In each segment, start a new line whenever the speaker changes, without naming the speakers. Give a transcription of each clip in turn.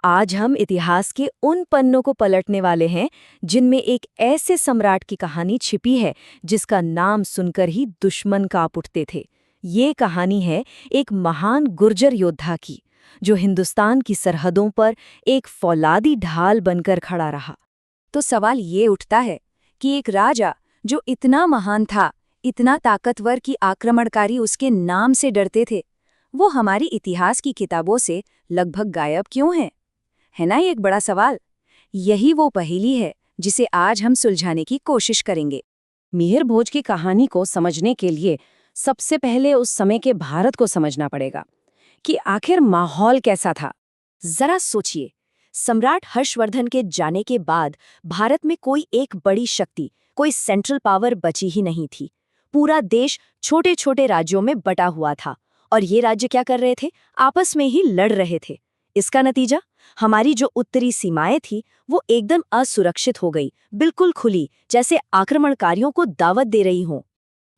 आज हम इतिहास के उन पन्नों को पलटने वाले हैं जिनमें एक ऐसे सम्राट की कहानी छिपी है जिसका नाम सुनकर ही दुश्मन कांप उठते थे। ये कहानी है एक महान गुर्जर योद्धा की, जो हिंदुस्तान की सरहदों पर एक फौलादी ढाल बनकर खड़ा रहा।
तो सवाल ये उठता है कि एक राजा जो इतना महान था, इतना ताकतवर कि आक्रमणकारी उसके नाम से डरते थे, वो हमारी इतिहास की किताबों से लगभग गायब क्यों है ना ये एक बड़ा सवाल। यही वो पहेली है जिसे आज हम सुलझाने की कोशिश करेंगे।
मिहिर भोज की कहानी को समझने के लिए सबसे पहले उस समय के भारत को समझना पड़ेगा कि आखिर माहौल कैसा था। जरा सोचिए, सम्राट हर्षवर्धन के जाने के बाद भारत में कोई एक बड़ी शक्ति, कोई सेंट्रल पावर बची ही नहीं थी। पूरा देश छोटे छोटे राज्यों में बटा हुआ था और ये राज्य क्या कर रहे थे? आपस में ही लड़ रहे थे। इसका नतीजा, हमारी जो उत्तरी सीमाएं थी वो एकदम असुरक्षित हो गई, बिल्कुल खुली, जैसे आक्रमणकारियों को दावत दे रही हों।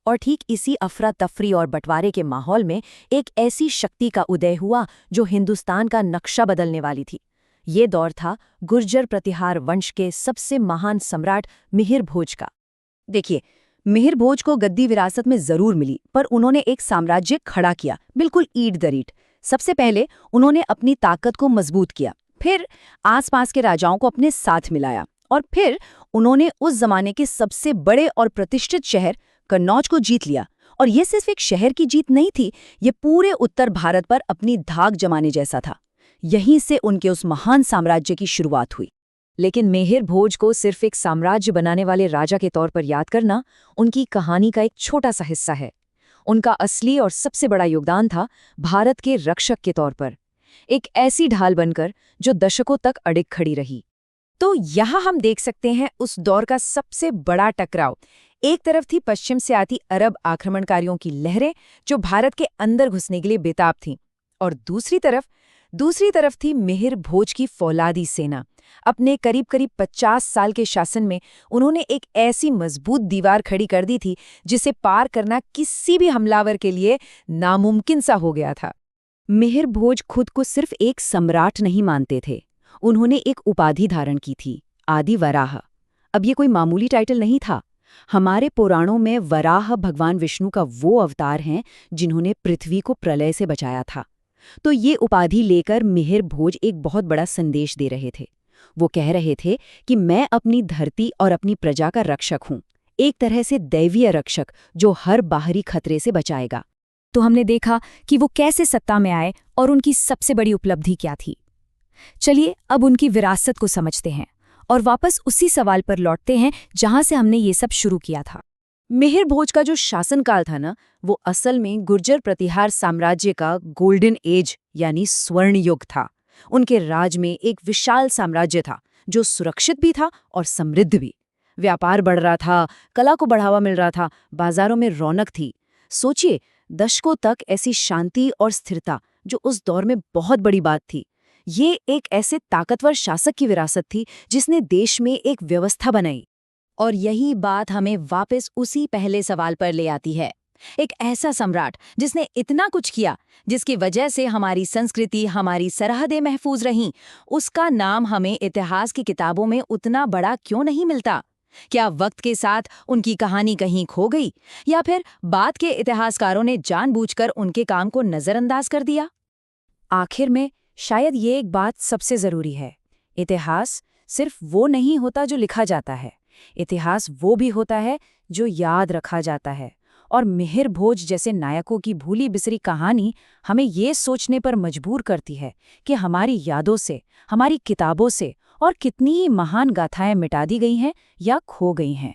और ठीक इसी अफरा तफरी और बंटवारे के माहौल में एक ऐसी शक्ति का उदय हुआ जो हिंदुस्तान का नक्शा बदलने वाली थी। ये दौर था गुर्जर प्रतिहार वंश के सबसे महान सम्राट मिहिर भोज का। देखिए, मिहिर भोज को गद्दी विरासत में जरूर मिली, पर उन्होंने एक साम्राज्य खड़ा किया, बिल्कुल ईंट दरीट। सबसे पहले उन्होंने अपनी ताकत को मजबूत किया, फिर आसपास के राजाओं को अपने साथ मिलाया, और फिर उन्होंने उस जमाने के सबसे बड़े और प्रतिष्ठित शहर कन्नौज को जीत लिया। और ये सिर्फ एक शहर की जीत नहीं थी, ये पूरे उत्तर भारत पर अपनी धाक जमाने जैसा था। यहीं से उनके उस महान साम्राज्य की शुरुआत हुई। लेकिन मिहिर भोज को सिर्फ एक साम्राज्य बनाने वाले राजा के तौर पर याद करना उनकी कहानी का एक छोटा सा हिस्सा है। उनका असली और सबसे बड़ा योगदान था भारत के रक्षक के तौर पर, एक ऐसी ढाल बनकर जो दशकों तक अडिग खड़ी रही। तो यहाँ हम देख सकते हैं उस दौर का सबसे बड़ा टकराव। एक तरफ थी पश्चिम से आती अरब आक्रमणकारियों की लहरें जो भारत के अंदर घुसने के लिए बेताब थीं, और दूसरी तरफ थी मिहिर भोज की फौलादी सेना। अपने करीब 50 साल के शासन में उन्होंने एक ऐसी मजबूत दीवार खड़ी कर दी थी जिसे पार करना किसी भी हमलावर के लिए नामुमकिन सा हो गया था। मिहिर भोज खुद को सिर्फ एक सम्राट नहीं मानते थे, उन्होंने एक उपाधि धारण की थी, आदि वराह। अब ये कोई मामूली टाइटल नहीं था। हमारे पुराणों में वराह भगवान विष्णु का वो अवतार हैं जिन्होंने पृथ्वी को प्रलय से बचाया था। तो ये उपाधि लेकर मिहिर भोज एक बहुत बड़ा संदेश दे रहे थे। वो कह रहे थे कि मैं अपनी धरती और अपनी प्रजा का रक्षक हूँ, एक तरह से दैवीय रक्षक जो हर बाहरी खतरे से बचाएगा। तो हमने देखा कि वो कैसे सत्ता में आए और उनकी सबसे बड़ी उपलब्धि क्या थी। चलिए अब उनकी विरासत को समझते हैं और वापस उसी सवाल पर लौटते हैं जहां से हमने ये सब शुरू किया था। मिहिर भोज का जो शासनकाल था ना, वो असल में गुर्जर प्रतिहार साम्राज्य का गोल्डन एज यानी स्वर्ण युग था। उनके राज में एक विशाल साम्राज्य था जो सुरक्षित भी था और समृद्ध भी। व्यापार बढ़ रहा था, कला को बढ़ावा मिल रहा था, बाजारों में रौनक थी। सोचिए, दशकों तक ऐसी शांति और स्थिरता जो उस दौर में बहुत बड़ी बात थी। ये एक ऐसे ताकतवर शासक की विरासत थी जिसने देश में एक व्यवस्था बनाई। और यही बात हमें वापस उसी पहले सवाल पर ले आती है। एक ऐसा सम्राट जिसने इतना कुछ किया, जिसकी वजह से हमारी संस्कृति, हमारी सरहदें महफूज रहीं, उसका नाम हमें इतिहास की किताबों में उतना बड़ा क्यों नहीं मिलता? क्या वक्त के साथ उनकी कहानी कहीं खो गई, या फिर बाद के इतिहासकारों ने जानबूझकर उनके काम को नजरअंदाज कर दिया? आखिर में शायद ये एक बात सबसे जरूरी है, इतिहास सिर्फ वो नहीं होता जो लिखा जाता है, इतिहास वो भी होता है जो याद रखा जाता है। और मिहिर भोज जैसे नायकों की भूली बिसरी कहानी हमें ये सोचने पर मजबूर करती है कि हमारी यादों से, हमारी किताबों से और कितनी ही महान गाथाएं मिटा दी गई हैं या खो गई हैं।